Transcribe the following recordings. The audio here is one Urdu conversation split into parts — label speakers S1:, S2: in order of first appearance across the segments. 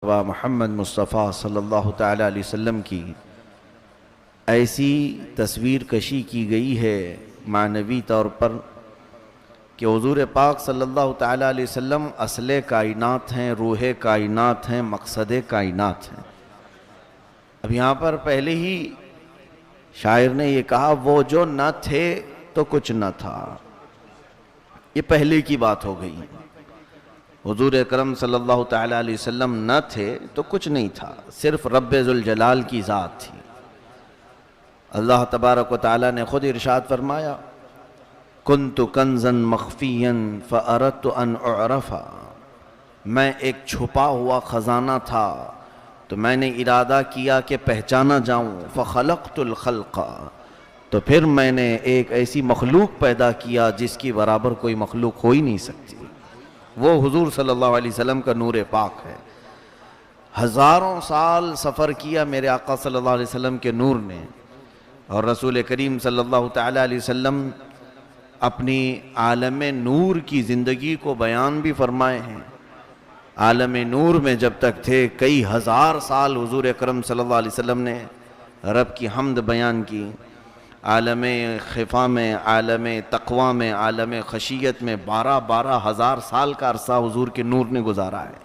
S1: و محمد مصطفیٰ صلی اللہ تعالیٰ علیہ وسلم کی ایسی تصویر کشی کی گئی ہے معنوی طور پر کہ حضور پاک صلی اللہ تعالیٰ علیہ وسلم اصل کائنات ہیں، روح کائنات ہیں، مقصد کائنات ہیں۔ اب یہاں پر پہلے ہی شاعر نے یہ کہا وہ جو نہ تھے تو کچھ نہ تھا، یہ پہلے کی بات ہو گئی۔ حضور اکرم صلی اللہ تعالیٰ علیہ وسلم نہ تھے تو کچھ نہیں تھا، صرف رب ذوالجلال کی ذات تھی۔ اللہ تبارک و تعالیٰ نے خود ارشاد فرمایا کنت کنزا مخفیا فاردت ان اعرفا، میں ایک چھپا ہوا خزانہ تھا تو میں نے ارادہ کیا کہ پہچانا جاؤں، فخلقت الخلق، تو پھر میں نے ایک ایسی مخلوق پیدا کیا جس کی برابر کوئی مخلوق ہو ہی نہیں سکتی، وہ حضور صلی اللہ علیہ وسلم کا نور پاک ہے۔ ہزاروں سال سفر کیا میرے آقا صلی اللہ علیہ وسلم کے نور نے، اور رسول کریم صلی اللہ تعالیٰ علیہ وسلم اپنی عالم نور کی زندگی کو بیان بھی فرمائے ہیں۔ عالم نور میں جب تک تھے کئی ہزار سال حضور اکرم صلی اللہ علیہ وسلم نے رب کی حمد بیان کی۔ عالم خفا میں، عالم تقوی میں، عالم خشیت میں 12 ہزار سال کا عرصہ حضور کے نور نے گزارا ہے،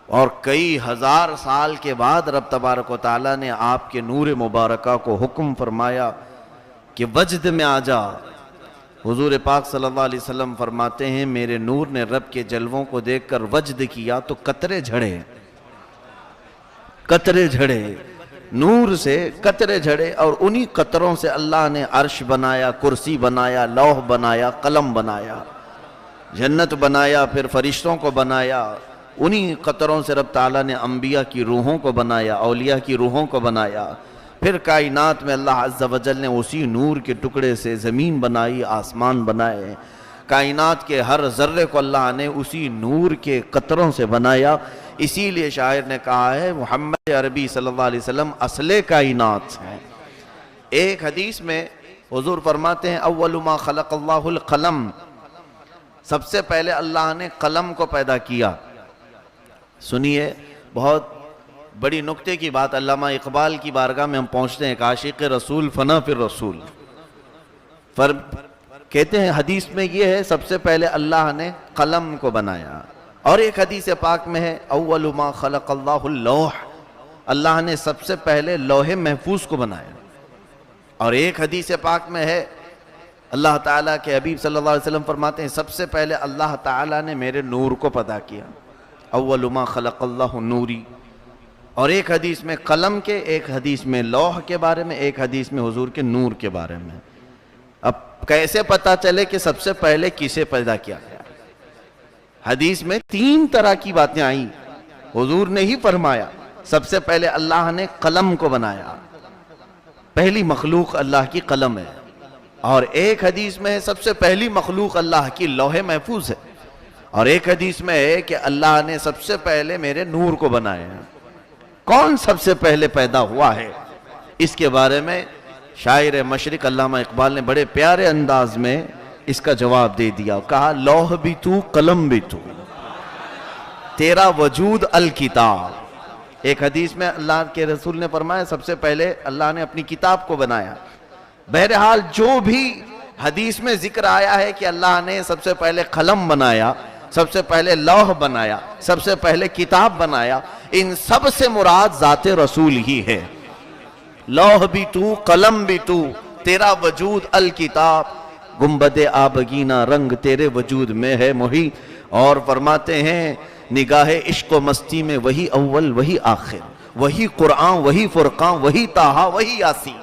S1: اور کئی ہزار سال کے بعد رب تبارک و تعالیٰ نے آپ کے نور مبارکہ کو حکم فرمایا کہ وجد میں آ جا۔ حضور پاک صلی اللہ علیہ وسلم فرماتے ہیں میرے نور نے رب کے جلووں کو دیکھ کر وجد کیا تو قطرے جھڑے، نور سے قطرے جھڑے، اور انہی قطروں سے اللہ نے عرش بنایا، کرسی بنایا، لوح بنایا، قلم بنایا، جنت بنایا، پھر فرشتوں کو بنایا۔ انہی قطروں سے رب تعالیٰ نے انبیاء کی روحوں کو بنایا، اولیاء کی روحوں کو بنایا۔ پھر کائنات میں اللہ عز و جل نے اسی نور کے ٹکڑے سے زمین بنائی، آسمان بنائے۔ کائنات کے ہر ذرے کو اللہ نے اسی نور کے قطروں سے بنایا۔ اسی لیے شاعر نے کہا ہے محمد عربی صلی اللہ علیہ وسلم اصل کائنات ہیں۔ ایک حدیث میں حضور فرماتے ہیں اول ما خلق اللہ القلم، سب سے پہلے اللہ نے قلم کو پیدا کیا۔ سنیے، بہت بڑی نکتے کی بات، علامہ اقبال کی بارگاہ میں ہم پہنچتے ہیں، ایک عاشق رسول فنا فی الرسول، کہتے ہیں حدیث میں یہ ہے سب سے پہلے اللہ نے قلم کو بنایا، اور ایک حدیث پاک میں ہے اول ما خلق اللہ اللوح، اللہ نے سب سے پہلے لوح محفوظ کو بنایا، اور ایک حدیث پاک میں ہے اللہ تعالیٰ کے حبیب صلی اللہ علیہ وسلم فرماتے ہیں سب سے پہلے اللہ تعالیٰ نے میرے نور کو پیدا کیا، اول ما خلق اللہ نوری۔ اور ایک حدیث میں قلم کے، ایک حدیث میں لوح کے بارے میں، ایک حدیث میں حضور کے نور کے بارے میں۔ اب کیسے پتا چلے کہ سب سے پہلے کسے پیدا کیا گیا؟ حدیث میں 3 طرح کی باتیں آئیں، حضور نے ہی فرمایا سب سے پہلے اللہ نے قلم کو بنایا، پہلی مخلوق اللہ کی قلم ہے، اور ایک حدیث میں سب سے پہلی مخلوق اللہ کی لوح محفوظ ہے، اور ایک حدیث میں ہے کہ اللہ نے سب سے پہلے میرے نور کو بنایا۔ کون سب سے پہلے پیدا ہوا ہے؟ اس کے بارے میں شاعر مشرق علامہ اقبال نے بڑے پیارے انداز میں اس کا جواب دے دیا، کہا لوح بھی تو قلم بھی تو، تیرا وجود الکتاب۔ ایک حدیث میں اللہ کے رسول نے فرمایا سب سے پہلے اللہ نے اپنی کتاب کو بنایا۔ بہرحال جو بھی حدیث میں ذکر آیا ہے کہ اللہ نے سب سے پہلے قلم بنایا، سب سے پہلے لوح بنایا، سب سے پہلے کتاب بنایا، ان سب سے مراد ذات رسول ہی ہے۔ لوح بھی تو، قلم بھی تو، تیرا وجود الکتاب، گنبد آبگینہ رنگ تیرے وجود میں ہے محیط۔ اور فرماتے ہیں نگاہ عشق و مستی میں وہی اول وہی آخر، وہی قرآن وہی فرقان وہی طٰہٰ وہی یاسین۔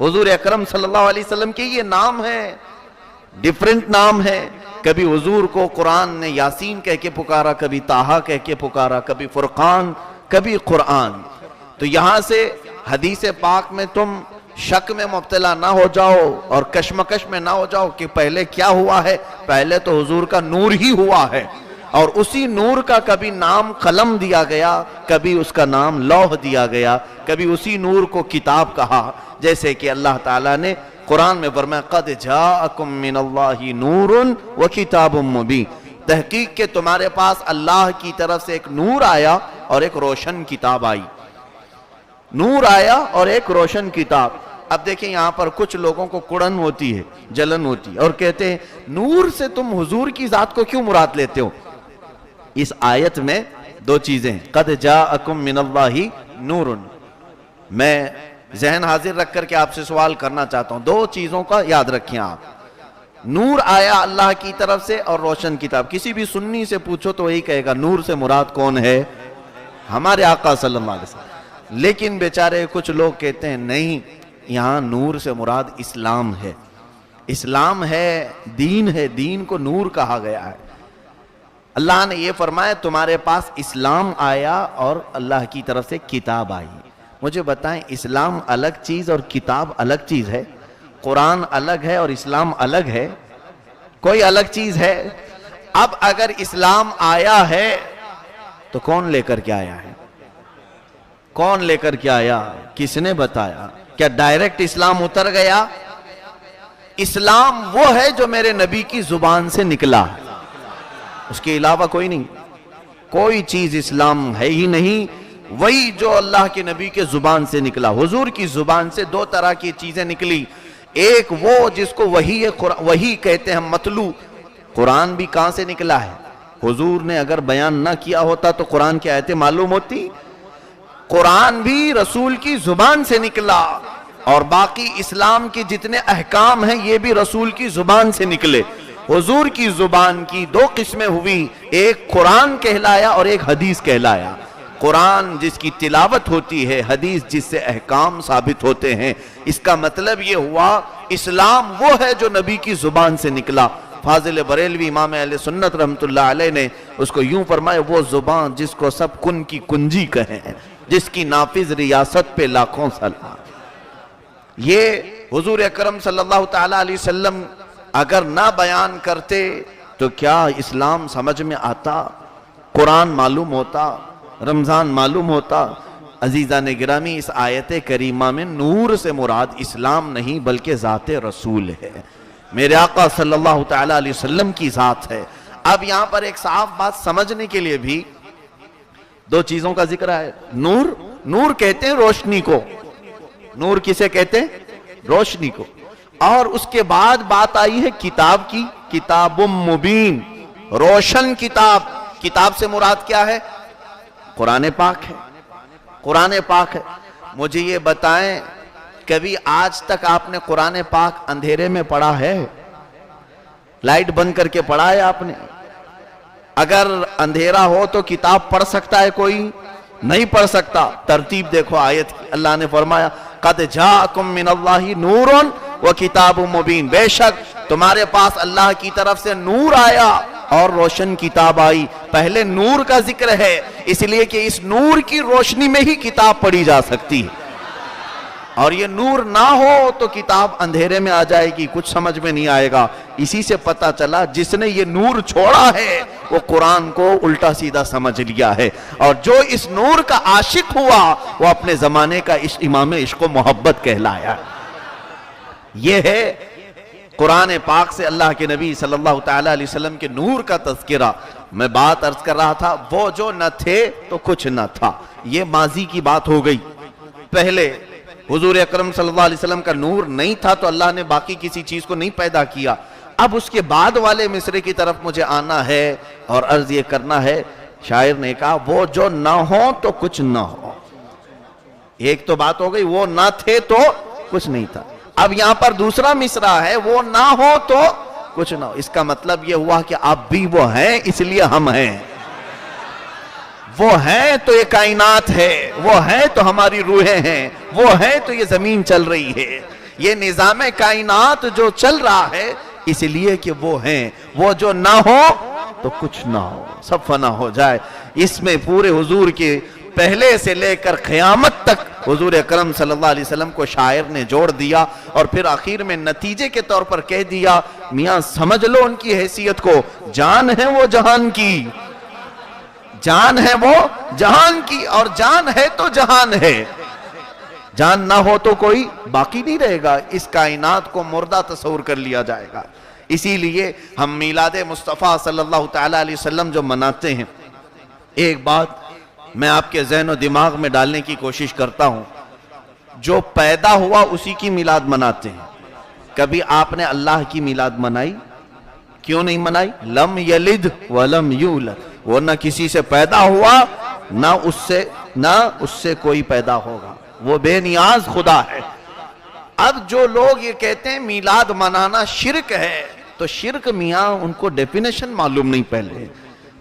S1: حضور اکرم صلی اللہ علیہ وسلم کے یہ نام ہے، ڈیفرنٹ نام ہے۔ کبھی حضور کو قرآن نے یاسین کہہ کے پکارا، کبھی طٰہٰ کہہ کے پکارا، کبھی فرقان، کبھی قرآن۔ تو یہاں سے حدیث پاک میں تم شک میں مبتلا نہ ہو جاؤ اور کشمکش میں نہ ہو جاؤ کہ پہلے کیا ہوا ہے۔ پہلے تو حضور کا نور ہی ہوا ہے، اور اسی نور کا کبھی نام قلم دیا گیا، کبھی اس کا نام لوح دیا گیا، کبھی اسی نور کو کتاب کہا، جیسے کہ اللہ تعالیٰ نے قرآن میں فرمایا قد جاءکم من اللہ نور و کتاب مبین، تحقیق کہ تمہارے پاس اللہ کی طرف سے ایک نور آیا اور ایک روشن کتاب آئی. نور آیا اور ایک روشن کتاب. اب دیکھیں یہاں پر کچھ لوگوں کو کڑن ہوتی ہے, جلن ہوتی ہے, اور کہتے ہیں نور سے تم حضور کی ذات کو کیوں مراد لیتے ہو؟ اس آیت میں دو چیزیں, قد جاءکم من اللہ نور. میں ذہن حاضر رکھ کر کے آپ سے سوال کرنا چاہتا ہوں, دو چیزوں کا یاد رکھیں آپ. نور آیا اللہ کی طرف سے اور روشن کتاب. کسی بھی سنی سے پوچھو تو وہی کہے گا نور سے مراد کون ہے؟ ہمارے آقا صلی اللہ علیہ وسلم. لیکن بیچارے کچھ لوگ کہتے ہیں نہیں, یہاں نور سے مراد اسلام ہے. اسلام ہے, دین ہے, دین کو نور کہا گیا ہے. اللہ نے یہ فرمایا تمہارے پاس اسلام آیا اور اللہ کی طرف سے کتاب آئی. مجھے بتائیں اسلام الگ چیز اور کتاب الگ چیز ہے؟ قرآن الگ ہے اور اسلام الگ ہے؟ کوئی الگ چیز ہے؟ اب اگر اسلام آیا ہے تو کون لے کر کے آیا ہے؟ کون لے کر کے آیا؟ کس نے بتایا؟ کیا ڈائریکٹ اسلام اتر گیا؟ اسلام وہ ہے جو میرے نبی کی زبان سے نکلا ہے, اس کے علاوہ کوئی نہیں. کوئی چیز اسلام ہے ہی نہیں, وہی جو اللہ کے نبی کے زبان سے نکلا. حضور کی زبان سے دو طرح کی چیزیں نکلی. ایک وہ جس کو وحی کہتے ہیں مطلوع. قرآن بھی کہاں سے نکلا ہے؟ حضور نے اگر بیان نہ کیا ہوتا تو قرآن کی آیتیں معلوم ہوتی؟ قرآن بھی رسول کی زبان سے نکلا, اور باقی اسلام کے جتنے احکام ہیں یہ بھی رسول کی زبان سے نکلے. حضور کی زبان کی دو قسمیں ہوئی, ایک قرآن کہلایا اور ایک حدیث کہلایا. قرآن جس کی تلاوت ہوتی ہے, حدیث جس سے احکام ثابت ہوتے ہیں. اس کا مطلب یہ ہوا اسلام وہ ہے جو نبی کی زبان سے نکلا. فاضل بریلوی امام اہل سنت رحمت اللہ علیہ نے اس کو یوں فرمایا, وہ زبان جس کو سب کن کی کنجی کہیں, جس کی نافذ ریاست پہ لاکھوں سلام. یہ حضور اکرم صلی اللہ تعالی علیہ وسلم اگر نہ بیان کرتے تو کیا اسلام سمجھ میں آتا؟ قرآن معلوم ہوتا, رمضان معلوم ہوتا؟ عزیزان گرامی, اس آیت کریمہ میں نور سے مراد اسلام نہیں بلکہ ذات رسول ہے. میرے آقا صلی اللہ تعالی علیہ وسلم کی ذات ہے. اب یہاں پر ایک صاف بات سمجھنے کے لیے بھی دو چیزوں کا ذکر ہے. نور کہتے ہیں روشنی کو. نور کسے کہتے ہیں؟ روشنی کو. اور اس کے بعد بات آئی ہے کتاب کی, کتاب مبین, روشن کتاب. کتاب سے مراد کیا ہے؟ قرآن پاک ہے. قرآن پاک ہے. مجھے یہ بتائیں کبھی آج تک آپ نے قرآن پاک اندھیرے میں پڑھا ہے؟ لائٹ بند کر کے پڑھا ہے آپ نے؟ اگر اندھیرا ہو تو کتاب پڑھ سکتا ہے کوئی؟ نہیں پڑھ سکتا. ترتیب دیکھو آیت کی. اللہ نے فرمایا قد جاءکم من اللہ نور و کتاب مبین, بے شک تمہارے پاس اللہ کی طرف سے نور آیا اور روشن کتاب آئی. پہلے نور کا ذکر ہے اس لیے کہ اس نور کی روشنی میں ہی کتاب پڑھی جا سکتی ہے, اور یہ نور نہ ہو تو کتاب اندھیرے میں آ جائے گی, کچھ سمجھ میں نہیں آئے گا. اسی سے پتہ چلا جس نے یہ نور چھوڑا ہے وہ قرآن کو الٹا سیدھا سمجھ لیا ہے, اور جو اس نور کا عاشق ہوا وہ اپنے زمانے کا امام عشق و محبت کہلایا. یہ ہے قرآن پاک سے اللہ کے نبی صلی اللہ تعالی علیہ وسلم کے نور کا تذکرہ. میں بات عرض کر رہا تھا وہ جو نہ تھے تو کچھ نہ تھا, یہ ماضی کی بات ہو گئی. پہلے حضور اکرم صلی اللہ علیہ وسلم کا نور نہیں تھا تو اللہ نے باقی کسی چیز کو نہیں پیدا کیا. اب اس کے بعد والے مصرے کی طرف مجھے آنا ہے اور عرض یہ کرنا ہے, شاعر نے کہا وہ جو نہ ہو تو کچھ نہ ہو. ایک تو بات ہو گئی وہ نہ تھے تو کچھ نہیں تھا. اب یہاں پر دوسرا مصرع ہے وہ نہ ہو تو کچھ نہ ہو. اس کا مطلب یہ ہوا کہ اب بھی وہ ہیں اس لیے ہم ہیں. وہ ہیں تو یہ کائنات ہے, وہ ہیں تو ہماری روحیں ہیں, وہ ہیں تو یہ زمین چل رہی ہے. یہ نظام کائنات جو چل رہا ہے اس لیے کہ وہ ہیں. وہ جو نہ ہو تو کچھ نہ ہو, سب فنا ہو جائے. اس میں پورے حضور کے پہلے سے لے کر قیامت تک حضور اکرم صلی اللہ علیہ وسلم کو شاعر نے جوڑ دیا, اور پھر آخر میں نتیجے کے طور پر کہہ دیا میاں سمجھ لو ان کی حیثیت کو, جان ہے وہ جہان کی, جان ہے وہ جہان کی, اور جان ہے تو جہان ہے. جان نہ ہو تو کوئی باقی نہیں رہے گا, اس کائنات کو مردہ تصور کر لیا جائے گا. اسی لیے ہم میلاد مصطفیٰ صلی اللہ تعالیٰ علیہ وسلم جو مناتے ہیں، ایک بات میں آپ کے ذہن و دماغ میں ڈالنے کی کوشش کرتا ہوں، جو پیدا ہوا اسی کی میلاد مناتے ہیں۔ کبھی آپ نے اللہ کی میلاد منائی؟ کیوں نہیں منائی؟ لم یلد ولم یولد، وہ نہ کسی سے پیدا ہوا نہ اس سے کوئی پیدا ہوگا، وہ بے نیاز خدا ہے۔ اب جو لوگ یہ کہتے ہیں میلاد منانا شرک ہے، تو شرک میاں ان کو ڈیفینیشن معلوم نہیں،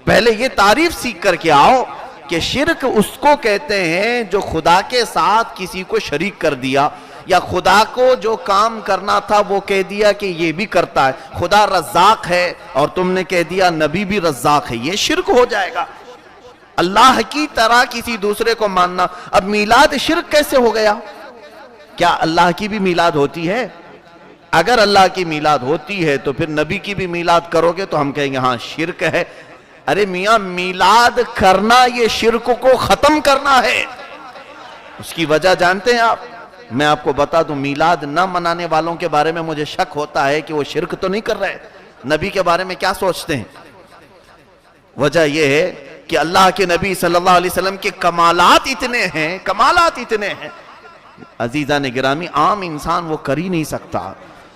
S1: پہلے یہ تعریف سیکھ کر کے آؤ کہ شرک اس کو کہتے ہیں جو خدا کے ساتھ کسی کو شریک کر دیا، یا خدا کو جو کام کرنا تھا وہ کہہ دیا کہ یہ بھی کرتا ہے۔ خدا رزاق ہے اور تم نے کہہ دیا نبی بھی رزاق ہے، یہ شرک ہو جائے گا۔ اللہ کی طرح کسی دوسرے کو ماننا، اب میلاد شرک کیسے ہو گیا؟ کیا اللہ کی بھی میلاد ہوتی ہے؟ اگر اللہ کی میلاد ہوتی ہے تو پھر نبی کی بھی میلاد کرو گے تو ہم کہیں گے ہاں شرک ہے۔ ارے میاں، میلاد کرنا یہ شرک کو ختم کرنا ہے۔ اس کی وجہ جانتے ہیں آپ؟ میں آپ کو بتا دوں، میلاد نہ منانے والوں کے بارے میں مجھے شک ہوتا ہے کہ وہ شرک تو نہیں کر رہے، نبی کے بارے میں کیا سوچتے ہیں؟ وجہ یہ ہے کہ اللہ کے نبی صلی اللہ علیہ وسلم کے کمالات اتنے ہیں، عزیزان گرامی، عام انسان وہ کر ہی نہیں سکتا۔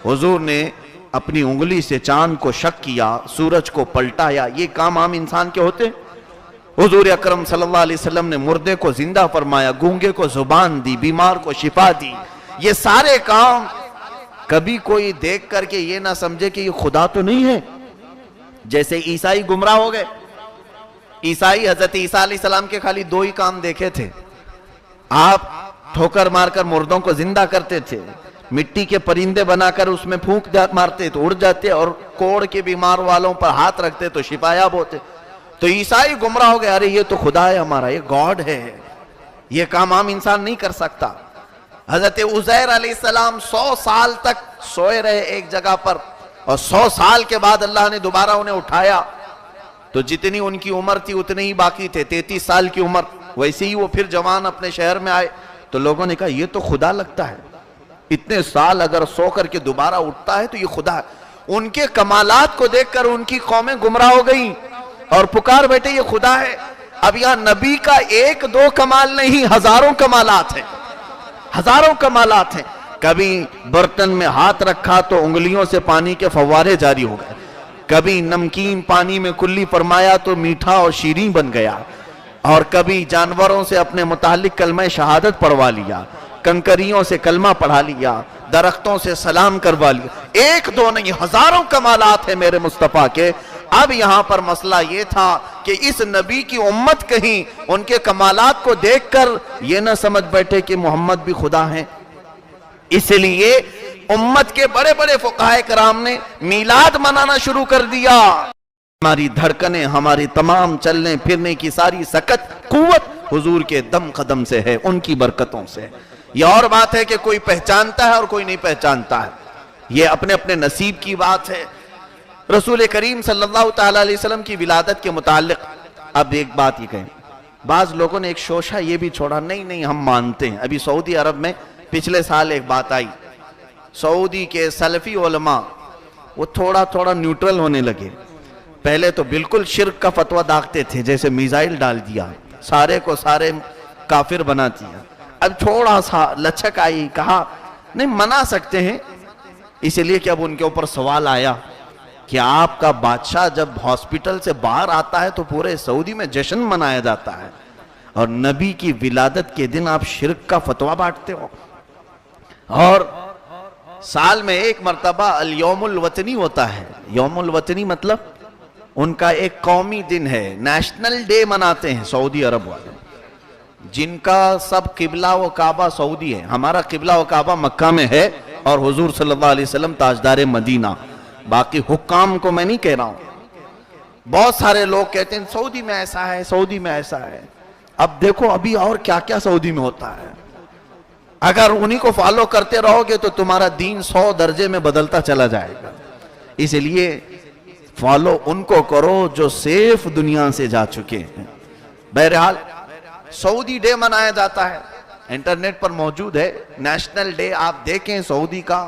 S1: حضور نے اپنی انگلی سے چاند کو شق کیا، سورج کو پلٹایا، یہ کام عام انسان کے ہوتے؟ حضور اکرم صلی اللہ علیہ وسلم نے مردے کو زندہ فرمایا، گونگے کو زبان دی، بیمار کو شفا دی، یہ سارے کام کبھی کوئی دیکھ کر کے یہ نہ سمجھے کہ یہ خدا تو نہیں ہے۔ جیسے عیسائی گمراہ ہو گئے، عیسائی حضرت عیسیٰ علیہ السلام کے خالی دو ہی کام دیکھے تھے، آپ ٹھوکر مار کر مردوں کو زندہ کرتے تھے، مٹی کے پرندے بنا کر اس میں پھونک مارتے تو اڑ جاتے، اور کوڑ کے بیمار والوں پر ہاتھ رکھتے تو شفایاب ہوتے۔ تو عیسائی گمراہ ہو گئے، ارے یہ تو خدا ہے ہمارا، یہ گاڈ ہے، یہ کام عام انسان نہیں کر سکتا۔ حضرت عزیر علیہ السلام 100 سال تک سوئے رہے ایک جگہ پر، اور 100 سال کے بعد اللہ نے دوبارہ انہیں اٹھایا، تو جتنی ان کی عمر تھی اتنے ہی باقی تھے، 33 سال کی عمر، ویسے ہی وہ پھر جوان اپنے شہر میں آئے، تو لوگوں نے کہا یہ تو خدا لگتا ہے، اتنے سال اگر سو کر کے دوبارہ اٹھتا ہے تو یہ خدا ہے۔ ان کے کمالات کو دیکھ کر ان کی قومیں گمراہ ہو گئیں اور پکار بیٹھے یہ خدا ہے۔ اب یہاں نبی کا ایک دو کمال نہیں، ہزاروں کمالات ہیں۔ کبھی برتن میں ہاتھ رکھا تو انگلیوں سے پانی کے فوارے جاری ہو گئے، کبھی نمکین پانی میں کلی فرمایا تو میٹھا اور شیریں بن گیا، اور کبھی جانوروں سے اپنے متعلق کلمہ شہادت پڑھوا لیا، کنکریوں سے کلمہ پڑھا لیا، درختوں سے سلام کروا لیا۔ ایک دو نہیں، ہزاروں کمالات ہیں میرے مصطفیٰ کے۔ اب یہاں پر مسئلہ یہ تھا کہ اس نبی کی امت کہیں ان کے کمالات کو دیکھ کر یہ نہ سمجھ بیٹھے کہ محمد بھی خدا ہیں۔ اس لیے امت کے بڑے بڑے فقہائے کرام نے میلاد منانا شروع کر دیا۔ ہماری دھڑکنیں، ہماری تمام چلنے پھرنے کی ساری سکت قوت حضور کے دم قدم سے ہے، ان کی برکتوں سے۔ یہ اور بات ہے کہ کوئی پہچانتا ہے اور کوئی نہیں پہچانتا ہے، یہ اپنے اپنے نصیب کی بات ہے۔ رسول کریم صلی اللہ تعالیٰ علیہ وسلم کی ولادت کے متعلق اب ایک بات یہ کہیں، بعض لوگوں نے ایک شوشہ یہ بھی چھوڑا، نہیں ہم مانتے ہیں۔ ابھی سعودی عرب میں پچھلے سال ایک بات آئی، سعودی کے سلفی علماء وہ تھوڑا نیوٹرل ہونے لگے۔ پہلے تو بالکل شرک کا فتویٰ داغتے تھے، جیسے میزائل ڈال دیا، سارے کو سارے کافر بنا دیا۔ اب تھوڑا سا لچک آئی، کہا نہیں منا سکتے ہیں، اس لیے کہ اب ان کے اوپر سوال آیا کہ آپ کا بادشاہ جب ہاسپٹل سے باہر آتا ہے تو پورے سعودی میں جشن منایا جاتا ہے، اور نبی کی ولادت کے دن آپ شرک کا فتویٰ بانٹتے ہو۔ اور سال میں ایک مرتبہ الیوم الوطنی ہوتا ہے، یوم الوطنی مطلب ان کا ایک قومی دن ہے، نیشنل ڈے مناتے ہیں سعودی عرب والے، جن کا سب قبلہ و کعبہ سعودی ہے۔ ہمارا قبلہ و کعبہ مکہ میں ہے، اور حضور صلی اللہ علیہ وسلم تاجدار مدینہ۔ باقی حکام کو میں نہیں کہہ رہا ہوں، بہت سارے لوگ کہتے ہیں سعودی میں ایسا ہے، سعودی میں ایسا ہے۔ اب دیکھو ابھی اور کیا کیا سعودی میں ہوتا ہے، اگر انہی کو فالو کرتے رہو گے تو تمہارا دین 100 درجے میں بدلتا چلا جائے گا۔ اس لیے فالو ان کو کرو جو صرف دنیا سے جا چکے ہیں۔ بہرحال سعودی ڈے منایا جاتا ہے، انٹرنیٹ پر موجود ہے نیشنل ڈے، آپ دیکھیں سعودی کا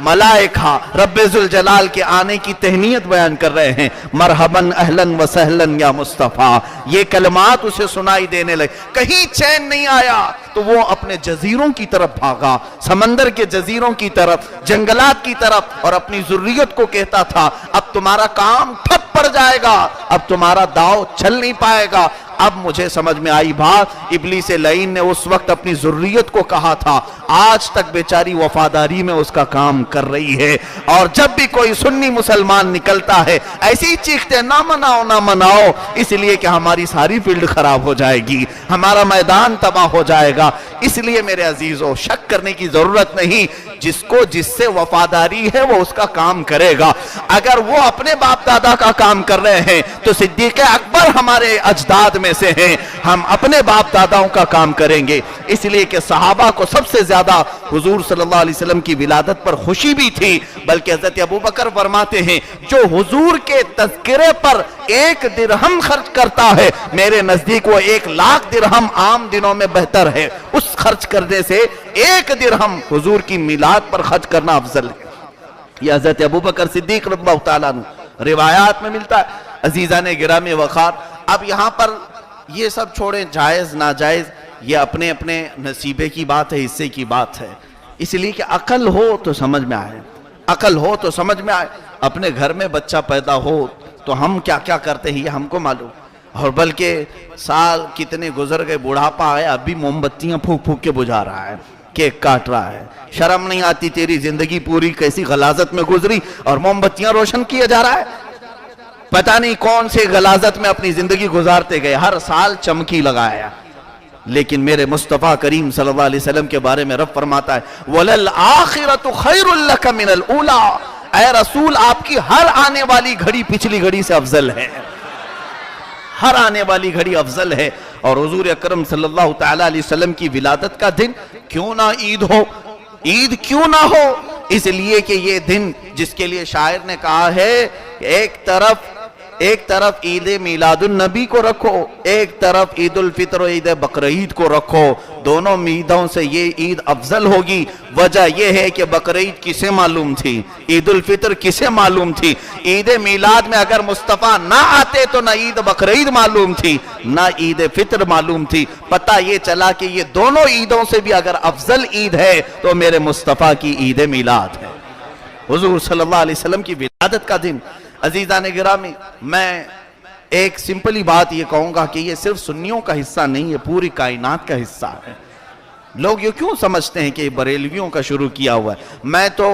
S1: ملائکہ رب ذوالجلال کے آنے کی تہنیت بیان کر رہے ہیں، مرحباً اہلاً و سہلاً یا مصطفیٰ، یہ کلمات اسے سنائی دینے لگے، کہیں چین نہیں آیا تو وہ اپنے جزیروں کی طرف بھاگا، سمندر کے جزیروں کی طرف، جنگلات کی طرف، اور اپنی ذریت کو کہتا تھا اب تمہارا کام ٹھپ پڑ جائے گا، اب تمہارا داؤ چل نہیں پائے گا۔ اب مجھے سمجھ میں آئی بات، ابلیس لعین نے اس وقت اپنی ذریت کو کہا تھا، آج تک بیچاری وفاداری میں اس کا کام کر رہی ہے، اور جب بھی کوئی سنی مسلمان نکلتا ہے ایسی ہی چیختے نہ مناؤ نہ مناؤ، اس لیے کہ ہماری ساری فیلڈ خراب ہو جائے گی، ہمارا میدان تباہ ہو جائے گا۔ اس لیے میرے عزیزو شک کرنے کی ضرورت نہیں، جس سے وفاداری ہے وہ اس کا کام کرے گا۔ اگر وہ اپنے باپ دادا کا کام کر رہے ہیں تو صدیق اکبر ہمارے اجداد میں سے ہیں، ہم اپنے باپ داداؤں کا کام کریں گے۔ اس لیے کہ صحابہ کو سب سے زیادہ حضور صلی اللہ علیہ وسلم کی ولادت پر خوشی بھی تھی، بلکہ حضرت ابوبکر فرماتے ہیں جو حضور کے تذکرے پر 1 درہم خرچ کرتا ہے میرے نزدیک وہ 1,00,000 درہم عام دنوں میں بہتر ہے، اس خرچ کرنے سے 1 درہم حضور کی میلاد پر خرچ کرنا افضل ہے۔ یہ حضرت ابوبکر صدیق رضی اللہ تعالیٰ عنہ روایات میں ملتا ہے۔ عزیزان گرامی وقار، اب یہاں پر یہ سب چھوڑیں، جائز ناجائز یہ اپنے اپنے نصیبے کی بات ہے، حصے کی بات ہے، اس لیے کہ عقل ہو تو سمجھ میں آئے، عقل ہو تو سمجھ میں آئے۔ اپنے گھر میں بچہ پیدا ہو تو ہم کیا کیا کرتے ہیں یہ ہم کو معلوم، اور بلکہ سال کتنے گزر گئے، بڑھاپا آیا اب بھی موم بتیاں پھونک پھونک کے بجھا رہا ہے، کیک کاٹ رہا ہے، شرم نہیں آتی تیری زندگی پوری کیسی غلاظت میں گزری اور موم بتیاں روشن کیا جا رہا ہے، پتہ نہیں کون سے غلاظت میں اپنی زندگی گزارتے گئے، ہر سال چمکی لگایا۔ لیکن میرے مصطفیٰ کریم صلی اللہ علیہ وسلم کے بارے میں رب فرماتا ہے وَلَلْآخِرَةُ خَيْرٌ لَكَ مِنَ الْأُولَىٰ، اے رسول آپ کی ہر آنے والی گھڑی پچھلی گھڑی سے افضل ہے، ہر آنے والی گھڑی افضل ہے۔ اور حضور اکرم صلی اللہ تعالیٰ علیہ وسلم کی ولادت کا دن کیوں نہ عید ہو، عید کیوں نہ ہو، اس لیے کہ یہ دن جس کے لیے شاعر نے کہا ہے کہ ایک طرف عید میلاد النبی کو رکھو، ایک طرف عید الفطر و عید بقرعید کو رکھو، دونوں عیدوں سے یہ عید افضل ہوگی۔ وجہ یہ ہے کہ بقرعید کسے معلوم تھی، عید الفطر کسے معلوم تھی، عید میلاد میں اگر مصطفیٰ نہ آتے تو نہ عید بقرعید معلوم تھی نہ عید فطر معلوم تھی، پتہ یہ چلا کہ یہ دونوں عیدوں سے بھی اگر افضل عید ہے تو میرے مصطفیٰ کی عید میلاد ہے، حضور صلی اللہ علیہ وسلم کی ولادت کا دن۔ عزیزان گرامی، میں ایک سمپلی بات یہ کہوں گا کہ یہ صرف سنیوں کا حصہ نہیں، یہ پوری کائنات کا حصہ ہے۔ لوگ یہ کیوں سمجھتے ہیں کہ یہ بریلویوں کا شروع کیا ہوا ہے؟ میں تو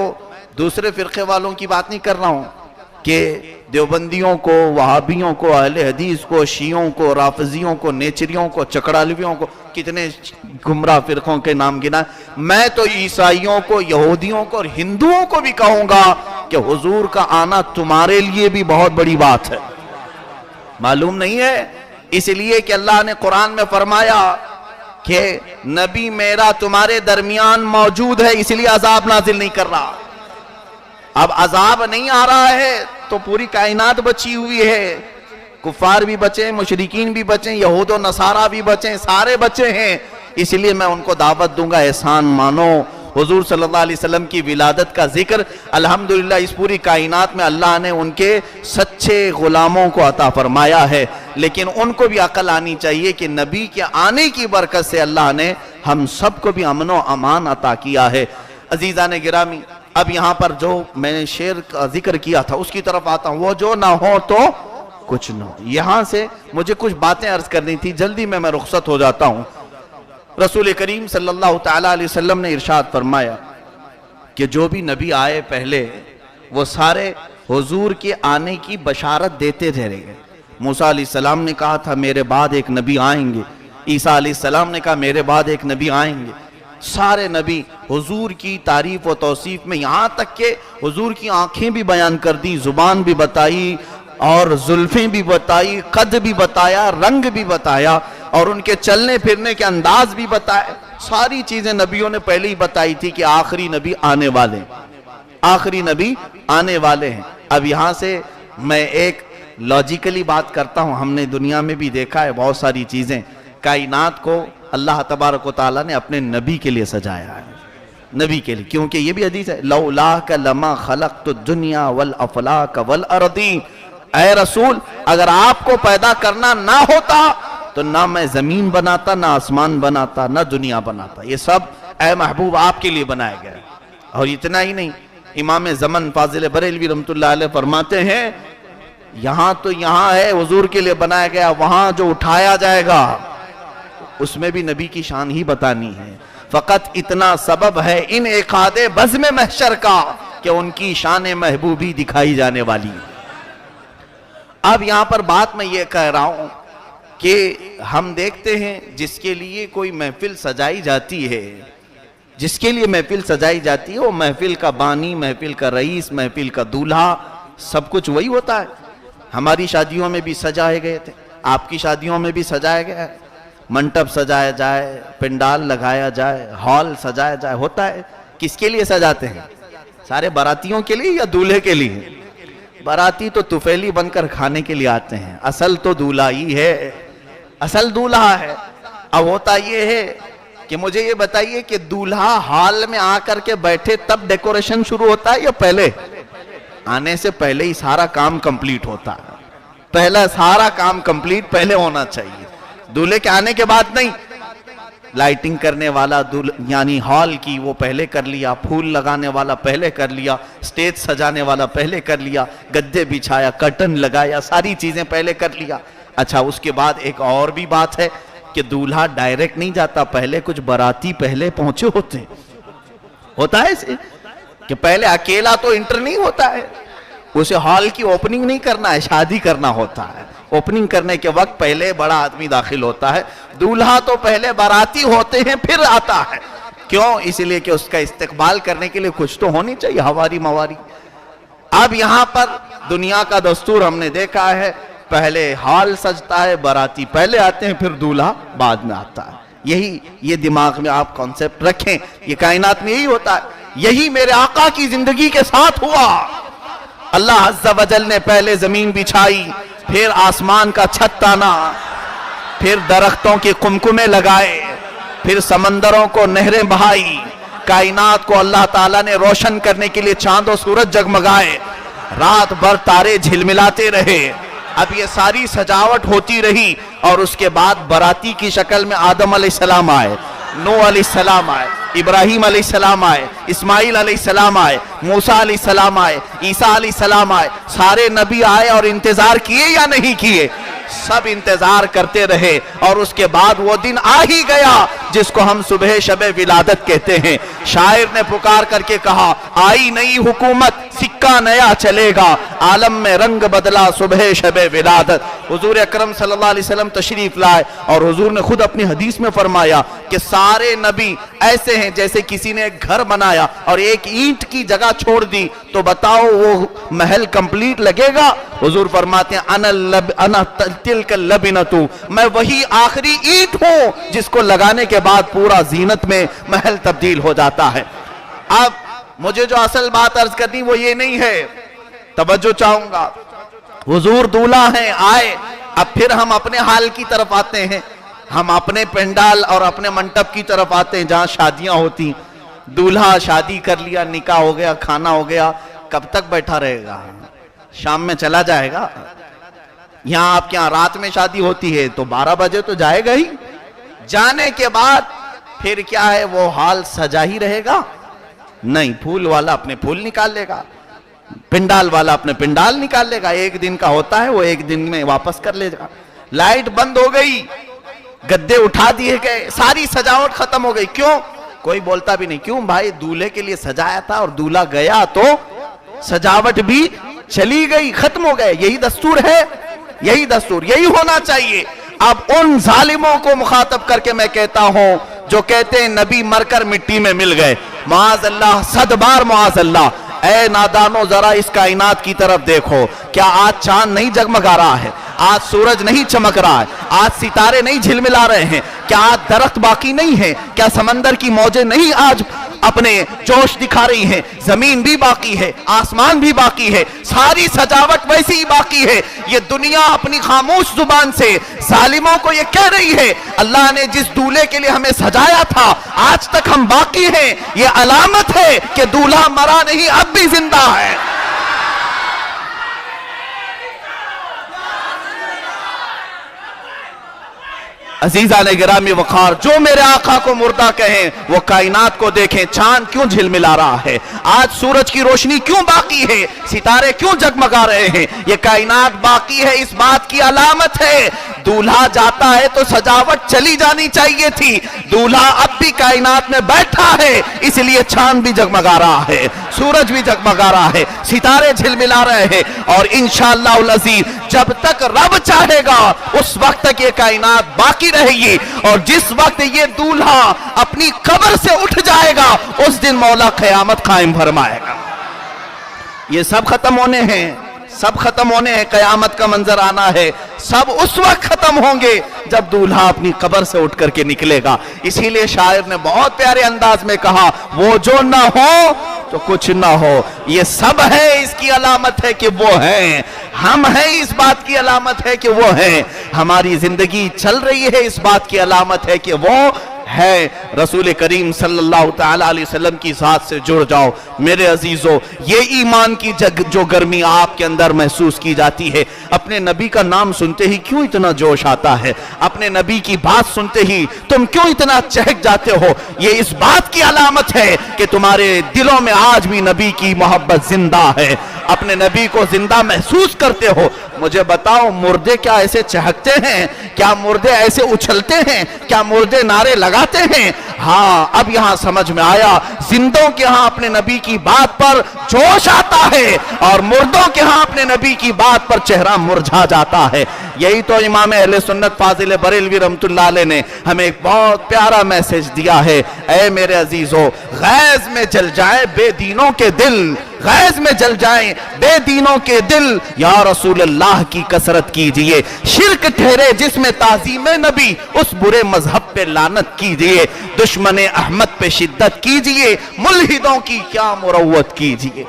S1: دوسرے فرقے والوں کی بات نہیں کر رہا ہوں کہ دیوبندیوں کو، وہابیوں کو، اہل حدیث کو، شیعوں کو، رافضیوں کو، نیچریوں کو، چکڑالویوں کو، کتنے گمراہ فرقوں کے نام گنا۔ میں تو عیسائیوں کو، یہودیوں کو اور ہندوؤں کو بھی کہوں گا کہ حضور کا آنا تمہارے لیے بھی بہت بڑی بات ہے، معلوم نہیں ہے؟ اس لیے کہ اللہ نے قرآن میں فرمایا کہ نبی میرا تمہارے درمیان موجود ہے، اس لیے عذاب نازل نہیں کر رہا۔ اب عذاب نہیں آ رہا ہے تو پوری کائنات بچی ہوئی ہے، کفار بھی بچیں، مشرکین بھی بچیں، یہود و نصارہ بھی بچیں، سارے بچے ہیں۔ اس لیے میں ان کو دعوت دوں گا احسان مانو، حضور صلی اللہ علیہ وسلم کی ولادت کا ذکر الحمدللہ اس پوری کائنات میں اللہ نے ان کے سچے غلاموں کو عطا فرمایا ہے، لیکن ان کو بھی عقل آنی چاہیے کہ نبی کے آنے کی برکت سے اللہ نے ہم سب کو بھی امن و امان عطا کیا ہے۔ عزیزان گرامی، اب یہاں پر جو میں نے شعر کا ذکر کیا تھا اس کی طرف آتا ہوں، وہ جو نہ ہو تو کچھ نہ ہو۔ یہاں سے مجھے کچھ باتیں عرض کرنی تھی، جلدی میں رخصت ہو جاتا ہوں۔ رسول کریم صلی اللہ تعالیٰ علیہ وسلم نے ارشاد فرمایا کہ جو بھی نبی آئے پہلے وہ سارے حضور کے آنے کی بشارت دیتے رہے۔ موسیٰ علیہ السلام نے کہا تھا میرے بعد ایک نبی آئیں گے، عیسیٰ علیہ السلام نے کہا میرے بعد ایک نبی آئیں گے، سارے نبی حضور کی تعریف و توصیف میں، یہاں تک کہ حضور کی آنکھیں بھی بیان کر دی، زبان بھی بتائی اور زلفیں بھی بتائی، قد بھی بتایا، رنگ بھی بتایا اور ان کے چلنے پھرنے کے انداز بھی بتائے، ساری چیزیں نبیوں نے پہلے ہی بتائی تھی کہ آخری نبی آنے والے ہیں، آخری نبی آنے والے ہیں۔ اب یہاں سے میں ایک لاجیکلی بات کرتا ہوں، ہم نے دنیا میں بھی دیکھا ہے بہت ساری چیزیں، کائنات کو اللہ تبارک و تعالیٰ نے اپنے نبی کے لیے سجایا ہے، نبی کے لیے، کیونکہ یہ بھی حدیث ہے لولاک لما خلقت الدنیا والافلاک والارضین، اے رسول اگر آپ کو پیدا کرنا نہ ہوتا تو نہ میں زمین بناتا، نہ آسمان بناتا، نہ دنیا بناتا، یہ سب اے محبوب آپ کے لیے بنایا گیا ہے۔ اور اتنا ہی نہیں، امام زمن فاضل بریلوی رحمۃ اللہ علیہ فرماتے ہیں یہاں تو یہاں ہے حضور کے لیے بنایا گیا، وہاں جو اٹھایا جائے گا اس میں بھی نبی کی شان ہی بتانی ہے۔ فقط اتنا سبب ہے ان ایقاد بزم محشر کا کہ ان کی شان محبوبی دکھائی جانے والی۔ اب یہاں پر بات میں یہ کہہ رہا ہوں کہ ہم دیکھتے ہیں جس کے لیے کوئی محفل سجائی جاتی ہے، جس کے لیے محفل سجائی جاتی ہے وہ محفل کا بانی، محفل کا رئیس، محفل کا دولہا، سب کچھ وہی ہوتا ہے۔ ہماری شادیوں میں بھی سجائے گئے تھے، آپ کی شادیوں میں بھی سجایا گیا ہے، منٹپ سجایا جائے، پنڈال لگایا جائے، ہال سجایا جائے، ہوتا ہے۔ کس کے لیے سجاتے ہیں؟ سارے براتیوں کے لیے یا دولہے کے لیے؟ باراتی تو طفیلی بن کر کھانے کے لیے آتے ہیں، اصل تو دولہا ہی ہے، اصل دولہا ہے۔ اب ہوتا یہ ہے کہ مجھے یہ بتائیے کہ دولہا ہال میں آ کر کے بیٹھے تب ڈیکوریشن شروع ہوتا ہے یا پہلے؟ آنے سے پہلے ہی سارا کام کمپلیٹ ہوتا ہے، پہلا سارا کام کمپلیٹ پہلے ہونا چاہیے، دولہے کے آنے کے بعد نہیں۔ لائٹنگ کرنے والا یعنی ہال کی وہ پہلے کر لیا، پھول لگانے والا پہلے کر لیا، سٹیج سجانے والا پہلے کر لیا، گدے بچھایا، کرٹن لگایا، ساری چیزیں پہلے کر لیا۔ اچھا اس کے بعد ایک اور بھی بات ہے کہ دولہا ڈائریکٹ نہیں جاتا، پہلے کچھ باراتی پہلے پہنچے ہوتے ہیں، ہوتا ہے اسے کہ پہلے اکیلا تو انٹر نہیں ہوتا ہے، اسے ہال کی اوپننگ نہیں کرنا ہے، شادی کرنا ہوتا ہے، اوپننگ کرنے کے وقت پہلے بڑا آدمی داخل ہوتا ہے، دولہا تو پہلے باراتی ہوتے ہیں پھر آتا ہے۔ کیوں؟ اس لیے کہ اس کا استقبال کرنے کے لیے کچھ تو ہونی چاہیے، ہواری مواری۔ اب یہاں پر دنیا کا دستور ہم نے دیکھا ہے، پہلے ہال سجتا ہے، باراتی پہلے آتے ہیں، پھر دولہا بعد میں آتا ہے۔ یہی یہ دماغ میں آپ کانسیپٹ رکھیں، یہ کائنات میں یہی ہوتا ہے، یہی میرے آقا کی زندگی کے ساتھ ہوا۔ اللہ عز و جل نے پہلے زمین بچھائی، پھر آسمان کا چھت تانا، پھر درختوں کے قمقمے لگائے، پھر سمندروں کو نہریں بہائی، کائنات کو اللہ تعالیٰ نے روشن کرنے کے لیے چاند و سورج جگمگائے، رات بھر تارے جھلملاتے رہے۔ اب یہ ساری سجاوٹ ہوتی رہی اور اس کے بعد باراتی کی شکل میں آدم علیہ السلام آئے، نوح علیہ السلام آئے، ابراہیم علیہ السلام آئے، اسماعیل علیہ السلام آئے، موسیٰ علیہ السلام آئے، عیسیٰ علیہ السلام آئے، سارے نبی آئے اور انتظار کیے یا نہیں کیے؟ سب انتظار کرتے رہے اور اس کے بعد وہ دن آ ہی گیا جس کو ہم صبح شب ولادت کہتے ہیں۔ شاعر نے پکار کر کے کہا آئی نئی حکومت، سکہ نیا چلے گا، عالم میں رنگ بدلا صبح شب ولادت۔ حضور اکرم صلی اللہ علیہ وسلم تشریف لائے اور حضور نے خود اپنی حدیث میں فرمایا کہ سارے نبی ایسے ہیں جیسے کسی نے ایک گھر بنایا اور ایک اینٹ کی جگہ چھوڑ دی، تو بتاؤ وہ محل کمپلیٹ لگے گا؟ حضور فرماتے ہیں انا تلک اللبنتو، میں وہی آخری اینٹ ہوں جس کو لگانے کے بعد پورا زینت میں محل تبدیل ہو جاتا ہے۔ اب مجھے جو اصل بات عرض کرنی وہ یہ نہیں ہے، توجہ چاہوں گا، حضور دولہا ہیں آئے، اب پھر ہم اپنے حال کی طرف آتے ہیں، ہم اپنے پنڈال اور اپنے منٹپ کی طرف آتے ہیں جہاں شادیاں ہوتی۔ دولہا شادی کر لیا، نکاح ہو گیا، کھانا ہو گیا، کب تک بیٹھا رہے گا؟ شام میں چلا جائے گا؟ یہاں آپ کے یہاں رات میں شادی ہوتی ہے تو 12 بجے تو جائے گا ہی، جانے کے بعد پھر کیا ہے، وہ حال سجا ہی رہے گا؟ نہیں، پھول والا اپنے پھول نکال لے گا، پنڈال والا اپنے پنڈال نکال لے گا، ایک دن کا ہوتا ہے وہ ایک دن میں واپس کر لے گا۔ لائٹ بند ہو گئی، گدے اٹھا دیے گئے، ساری سجاوٹ ختم ہو گئی، کیوں؟ کوئی بولتا بھی نہیں، کیوں بھائی؟ دولہے کے لیے سجایا تھا اور دولہا گیا تو سجاوٹ بھی چلی گئی، ختم ہو گئے۔ یہی دستور ہے، یہی دستور، یہی ہونا چاہیے۔ اب ان ظالموں کو مخاطب کر کے میں کہتا ہوں جو کہتے ہیں نبی مر کر مٹی میں مل گئے، معاذ اللہ، 100 بار معاذ اللہ۔ اے نادانو ذرا اس کائنات کی طرف دیکھو، کیا آج چاند نہیں جگمگا رہا ہے؟ آج سورج نہیں چمک رہا ہے؟ آج ستارے نہیں جھلملا رہے ہیں؟ کیا آج درخت باقی نہیں ہے؟ کیا سمندر کی موجیں نہیں آج اپنے جوش دکھا رہی ہیں، زمین بھی باقی ہے، آسمان بھی باقی ہے، ساری سجاوٹ ویسی ہی باقی ہے۔ یہ دنیا اپنی خاموش زبان سے ظالموں کو یہ کہہ رہی ہے اللہ نے جس دولہے کے لیے ہمیں سجایا تھا آج تک ہم باقی ہیں، یہ علامت ہے کہ دولہا مرا نہیں، اب بھی زندہ ہے۔ عزیزان گرامی وقار، جو میرے آقا کو مردہ کہیں وہ کائنات کو دیکھیں، چاند کیوں جھلملا رہا ہے، آج سورج کی روشنی کیوں باقی ہے، ستارے کیوں جگمگا رہے ہیں، یہ کائنات باقی ہے، اس بات کی علامت ہے۔ دولہا جاتا ہے تو سجاوٹ چلی جانی چاہیے تھی، دولہا اب بھی کائنات میں بیٹھا ہے، اس لیے چاند بھی جگمگا رہا ہے، سورج بھی جگمگا رہا ہے، ستارے جھلملا رہے ہیں، اور انشاءاللہ العزیز جب تک رب چاہے گا اس وقت تک یہ کائنات باقی رہے گی، اور جس وقت یہ دولہا اپنی قبر سے اٹھ جائے گا اس دن مولا قیامت قائم فرمائے گا۔ یہ سب ختم ہونے ہیں، سب ختم ہونے ہیں، قیامت کا منظر آنا ہے، سب اس وقت ختم ہوں گے جب دولہا اپنی قبر سے اٹھ کر کے نکلے گا۔ اسی لیے شاعر نے بہت پیارے انداز میں کہا وہ جو نہ ہو تو کچھ نہ ہو، یہ سب ہے اس کی علامت ہے کہ وہ ہیں، ہم ہیں اس بات کی علامت ہے کہ وہ ہیں، ہماری زندگی چل رہی ہے اس بات کی علامت ہے کہ وہ ہے۔ رسول کریم صلی اللہ تعالیٰ علیہ وسلم کی ذات سے جڑ جاؤ میرے عزیزو، یہ ایمان کی جو گرمی آپ کے اندر محسوس کی جاتی ہے، اپنے نبی کا نام سنتے ہی کیوں اتنا جوش آتا ہے، اپنے نبی کی بات سنتے ہی تم کیوں اتنا چہک جاتے ہو، یہ اس بات کی علامت ہے کہ تمہارے دلوں میں آج بھی نبی کی محبت زندہ ہے، اپنے نبی کو زندہ محسوس کرتے ہو۔ مجھے بتاؤ مردے کیا ایسے چہکتے ہیں، کیا مردے ایسے اچھلتے ہیں، کیا مردے نعرے لگاتے ہیں؟ ہاں اب یہاں سمجھ میں آیا، زندوں کے ہاں اپنے نبی کی بات پر جوش آتا ہے اور مردوں کے ہاں اپنے نبی کی بات پر چہرہ مرجھا جاتا ہے۔ یہی تو امام اہل سنت فاضل بریلوی رحمت اللہ علیہ نے ہمیں ایک بہت پیارا میسج دیا ہے، اے میرے عزیزو، غیظ میں جل جائیں بے دینوں کے دل، غیظ میں جل جائیں بے دینوں کے دل، یا رسول اللہ کی کثرت کیجئے، شرک ٹھہرے جس میں تعظیم نبی، اس برے مذہب پہ لعنت کیجئے، دشمن احمد پہ شدت کیجئے، ملحدوں کی کیا مروت کیجئے۔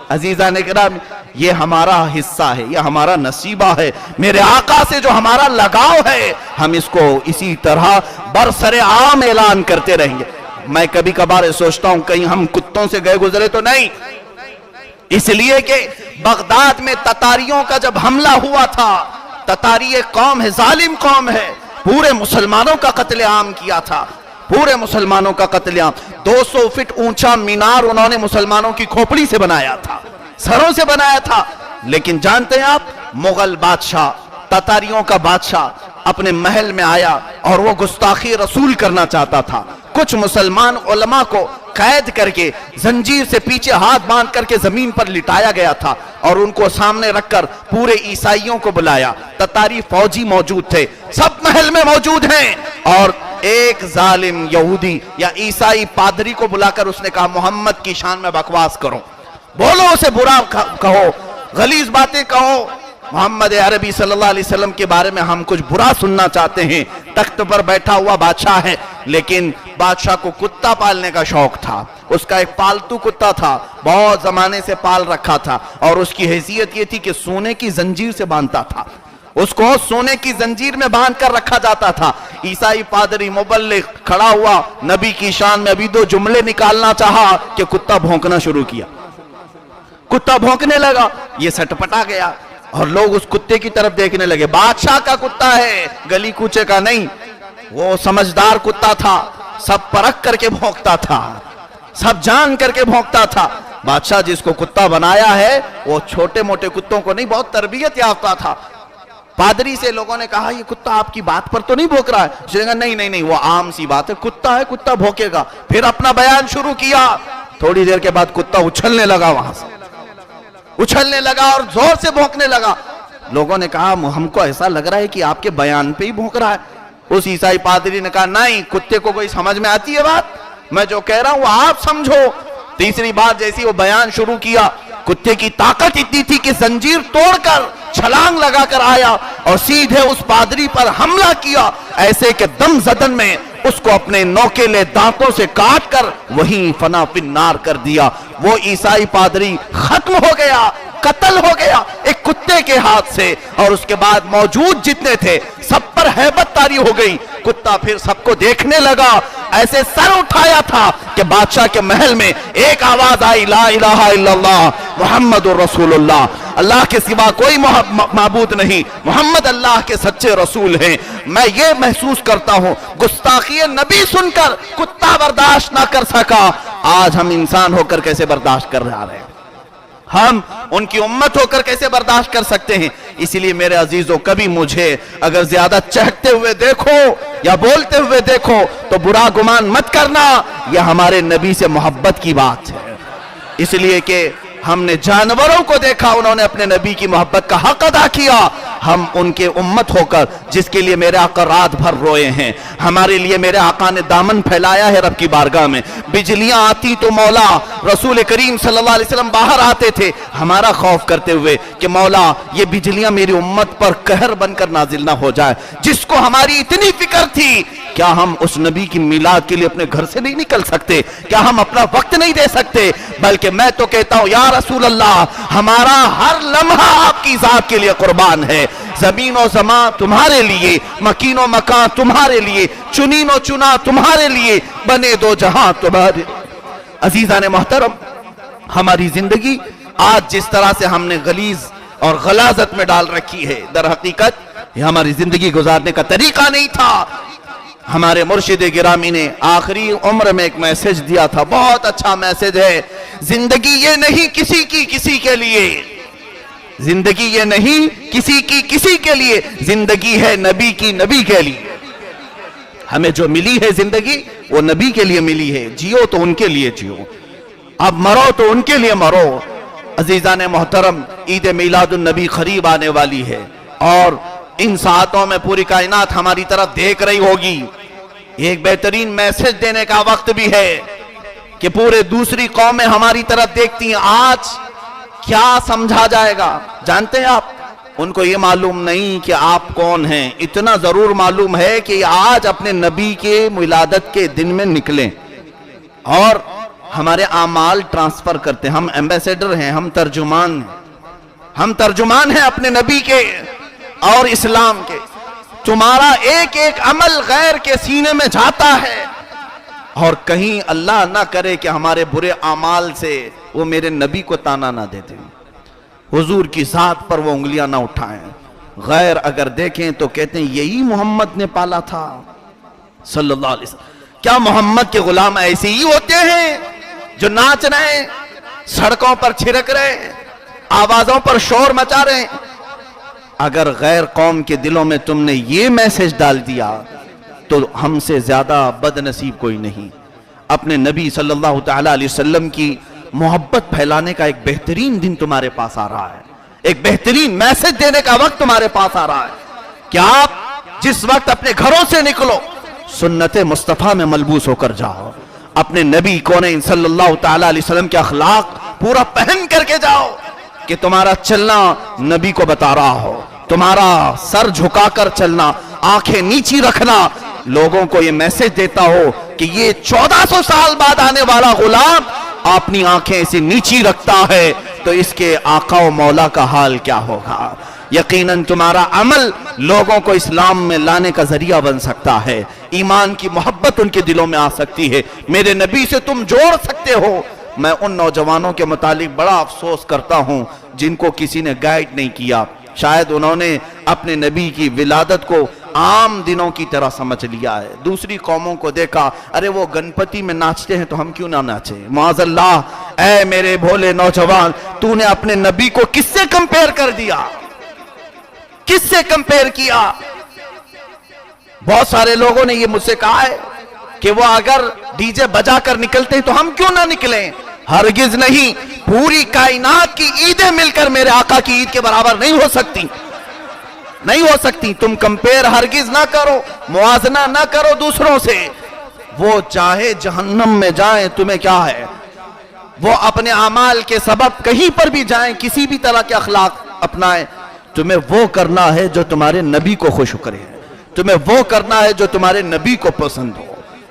S1: عزیزان کرام، یہ ہمارا حصہ ہے، یہ ہمارا نصیبہ ہے، میرے آقا سے جو ہمارا لگاؤ ہے ہم اس کو اسی طرح برسر عام اعلان کرتے رہیں گے۔ میں کبھی کبھار سوچتا ہوں کہیں ہم کتوں سے گئے گزرے تو نہیں، اس لیے کہ بغداد میں تتاریوں کا جب حملہ ہوا تھا، تتاری ایک قوم ہے، ظالم قوم ہے، پورے مسلمانوں کا قتل عام کیا تھا، پورے مسلمانوں کا قتل عام، 200 فٹ اونچا مینار انہوں نے مسلمانوں کی کھوپڑی سے بنایا تھا، سروں سے بنایا تھا، لیکن جانتے ہیں آپ مغل بادشاہ، تتاریوں کا بادشاہ اپنے محل میں آیا اور وہ گستاخی رسول کرنا چاہتا تھا، کچھ مسلمان علماء کو قید کر کے زنجیر سے پیچھے ہاتھ باندھ کر کے زمین پر لٹایا گیا تھا اور ان کو سامنے رکھ کر پورے عیسائیوں کو بلایا، تتاری فوجی موجود تھے، سب محل میں موجود ہیں، اور ایک ظالم یہودی یا عیسائی پادری کو بلا کر اس نے کہا محمد کی شان میں بکواس کرو، بولو اسے برا کہو، غلیظ باتیں کہو، محمد عربی صلی اللہ علیہ وسلم کے بارے میں ہم کچھ برا سننا چاہتے ہیں۔ تخت پر بیٹھا ہوا بادشاہ ہے، لیکن بادشاہ کو کتا پالنے کا شوق تھا، اس کا ایک پالتو کتا تھا، بہت زمانے سے پال رکھا تھا، اور اس کی حیثیت یہ تھی کہ سونے کی زنجیر سے باندھتا تھا، اس کو سونے کی زنجیر میں باندھ کر رکھا جاتا تھا۔ عیسائی پادری مبلغ کھڑا ہوا، نبی کی شان میں ابھی 2 جملے نکالنا چاہا کہ کتا بھونکنا شروع کیا، کتا بھونکنے لگا، یہ سٹپٹا گیا اور لوگ اس کتے کی طرف دیکھنے لگے، بادشاہ کا کتا ہے، گلی کوچے کا نہیں، وہ سمجھدار کتا تھا، سب پرکھ کر کے بھونکتا تھا، سب جان کر کے بھونکتا تھا۔ بادشاہ جس کو کتا بنایا ہے وہ چھوٹے موٹے کتوں کو نہیں، بہت تربیت یافتہ تھا۔ پادری سے لوگوں نے کہا یہ کتا آپ کی بات پر تو نہیں بھونک رہا ہے؟ اس نے کہا نہیں وہ عام سی بات ہے، کتا ہے، کتا بھونکے گا۔ پھر اپنا بیان شروع کیا، تھوڑی دیر کے بعد کتا اچھلنے لگا، وہاں سے اچھلنے لگا اور زور سے بھونکنے لگا۔ لوگوں نے کہا ہم کو ایسا لگ رہا ہے کہ آپ کے بیان پہ ہی بھونک رہا ہے۔ اس عیسائی پادری نے کہا نہیں، کتے کو کوئی سمجھ میں آتی ہے بات، میں جو کہہ رہا ہوں وہ آپ سمجھو۔ تیسری بار جیسی وہ بیان شروع کیا، کتے کی طاقت اتنی تھی کہ زنجیر توڑ کر چھلانگ لگا کر آیا اور سیدھے اس پادری پر حملہ کیا، ایسے کہ دم زدن میں اس کو اپنے نوکیلے دانتوں سے کاٹ کر وہیں فنا فنار کر دیا. وہ عیسائی پادری ختم ہو گیا, قتل ہو گیا ایک کتے کے ہاتھ سے, اور اس کے بعد موجود جتنے تھے سب پر ہیبت طاری ہو گئی. کتا پھر سب کو دیکھنے لگا, ایسے سر اٹھایا تھا کہ بادشاہ کے محل میں ایک آواز آئی, لا الہ الا اللہ محمد الرسول اللہ, اللہ کے سوا کوئی معبود نہیں, محمد اللہ کے سچے رسول ہیں. میں یہ محسوس کرتا ہوں گستاخی نبی سن کر کتا برداشت نہ کر سکا, آج ہم انسان ہو کر کیسے برداشت کر رہے ہیں, ہم ان کی امت ہو کر کیسے برداشت کر سکتے ہیں. اسی لیے میرے عزیزوں, کبھی مجھے اگر زیادہ چہکتے ہوئے دیکھو یا بولتے ہوئے دیکھو تو برا گمان مت کرنا, یہ ہمارے نبی سے محبت کی بات ہے. اس لیے کہ ہم نے جانوروں کو دیکھا, انہوں نے اپنے نبی کی محبت کا حق ادا کیا. ہم ان کے امت ہو کر, جس کے لیے میرے آقا رات بھر روئے ہیں, ہمارے لیے میرے آقا نے دامن پھیلایا ہے رب کی بارگاہ میں. بجلیاں آتی تو مولا رسول کریم صلی اللہ علیہ وسلم باہر آتے تھے ہمارا خوف کرتے ہوئے کہ مولا یہ بجلیاں میری امت پر قہر بن کر نازل نہ ہو جائے. جس کو ہماری اتنی فکر تھی, کیا ہم اس نبی کی میلاد کے لیے اپنے گھر سے نہیں نکل سکتے؟ کیا ہم اپنا وقت نہیں دے سکتے؟ بلکہ میں تو کہتا ہوں یا رسول اللہ, ہمارا ہر لمحہ آپ کی ذات کے لیے قربان ہے. زمین و زمان تمہارے لیے, مکین و مکان تمہارے لیے, چنین و چنا تمہارے لیے, بنے دو جہاں تمہارے. عزیزان محترم, ہماری زندگی آج جس طرح سے ہم نے غلیظ اور غلاظت میں ڈال رکھی ہے, در حقیقت یہ ہماری زندگی گزارنے کا طریقہ نہیں تھا. ہمارے مرشد گرامی نے آخری عمر میں ایک میسج دیا تھا, بہت اچھا میسج ہے. زندگی یہ نہیں کسی کی کسی کے لیے, زندگی یہ نہیں کسی کی کسی کے لیے, زندگی ہے نبی کی نبی کے لیے. ہمیں جو ملی ہے زندگی وہ نبی کے لیے ملی ہے. جیو تو ان کے لیے جیو, اب مرو تو ان کے لیے مرو. عزیزان محترم, عید میلاد النبی قریب آنے والی ہے, اور ان ساعتوں میں پوری کائنات ہماری طرف دیکھ رہی ہوگی. ایک بہترین میسج دینے کا وقت بھی ہے کہ پورے دوسری قومیں ہماری طرف دیکھتی ہیں. آج کیا سمجھا جائے گا جانتے ہیں آپ؟ ان کو یہ معلوم نہیں کہ آپ کون ہیں, اتنا ضرور معلوم ہے کہ آج اپنے نبی کے ولادت کے دن میں نکلیں اور ہمارے اعمال ٹرانسفر کرتے ہیں. ہم ایمبیسیڈر ہیں, ہم ترجمان ہیں, ہم ترجمان ہیں اپنے نبی کے اور اسلام کے. تمہارا ایک ایک عمل غیر کے سینے میں جاتا ہے, اور کہیں اللہ نہ کرے کہ ہمارے برے اعمال سے وہ میرے نبی کو تانا نہ دیتے, حضور کی ذات پر وہ انگلیاں نہ اٹھائیں. غیر اگر دیکھیں تو کہتے ہیں یہی محمد نے پالا تھا صلی اللہ علیہ وسلم. کیا محمد کے غلام ایسے ہی ہوتے ہیں جو ناچ رہے ہیں, سڑکوں پر چھڑک رہے ہیں, آوازوں پر شور مچا رہے ہیں؟ اگر غیر قوم کے دلوں میں تم نے یہ میسج ڈال دیا تو ہم سے زیادہ بد نصیب کوئی نہیں. اپنے نبی صلی اللہ تعالی علیہ وسلم کی محبت پھیلانے کا ایک بہترین دن تمہارے پاس آ رہا ہے, ایک بہترین میسج دینے کا وقت تمہارے پاس آ رہا ہے کہ آپ جس وقت اپنے گھروں سے نکلو سنت مصطفیٰ میں ملبوس ہو کر جاؤ, اپنے نبی کونین صلی اللہ تعالی علیہ وسلم کے اخلاق پورا پہن کر کے جاؤ کہ تمہارا چلنا نبی کو بتا رہا ہو, تمہارا سر جھکا کر چلنا, آنکھیں نیچی رکھنا لوگوں کو یہ میسج دیتا ہو کہ یہ 1400 سال بعد آنے والا غلام اپنی آنکھیں اسے نیچی رکھتا ہے تو اس کے آقا و مولا کا حال کیا ہوگا. یقیناً تمہارا عمل لوگوں کو اسلام میں لانے کا ذریعہ بن سکتا ہے, ایمان کی محبت ان کے دلوں میں آ سکتی ہے, میرے نبی سے تم جوڑ سکتے ہو. میں ان نوجوانوں کے متعلق بڑا افسوس کرتا ہوں جن کو کسی نے گائیڈ نہیں کیا. شاید انہوں نے اپنے نبی کی ولادت کو عام دنوں کی طرح سمجھ لیا ہے. دوسری قوموں کو دیکھا, ارے وہ گنپتی میں ناچتے ہیں تو ہم کیوں نہ ناچیں. معاذ اللہ, اے میرے بھولے نوجوان, تو نے اپنے نبی کو کس سے کمپیر کر دیا, کس سے کمپیر کیا؟ بہت سارے لوگوں نے یہ مجھ سے کہا ہے کہ وہ اگر ڈی جے بجا کر نکلتے ہیں تو ہم کیوں نہ نکلیں. ہرگز نہیں, پوری کائنات کی عیدیں مل کر میرے آقا کی عید کے برابر نہیں ہو سکتی, نہیں ہو سکتی. تم کمپیر ہرگز نہ کرو, موازنہ نہ کرو دوسروں سے. وہ چاہے جہنم میں جائیں تمہیں کیا ہے, وہ اپنے اعمال کے سبب کہیں پر بھی جائیں, کسی بھی طرح کے اخلاق اپنائیں, تمہیں وہ کرنا ہے جو تمہارے نبی کو خوش کرے, تمہیں وہ کرنا ہے جو تمہارے نبی کو پسند ہو.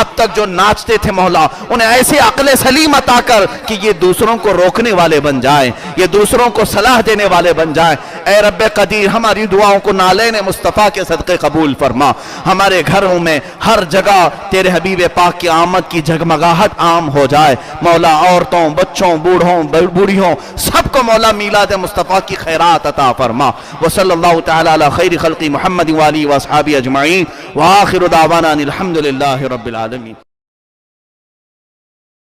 S1: اب تک جو ناچتے تھے مولا انہیں ایسی عقل سلیم عطا کر کہ یہ دوسروں کو روکنے والے بن جائیں، یہ دوسروں کو صلاح دینے والے بن جائیں۔ اے رب قدیر ہماری دعاؤں کو نالین مصطفیٰ کے صدقے قبول فرما، ہمارے گھروں میں ہر جگہ تیرے حبیب پاک کی آمد کی جگمگاہٹ عام ہو جائے مولا، عورتوں بچوں بوڑھوں بوڑھیوں سب کو مولا میلاد مصطفیٰ کی خیرات عطا فرما۔ وصلی اللہ تعالی علی خیر خلق محمد وآلہ واصحابہ اجمعین، وآخر دعوانا الحمد للہ رب العالمین۔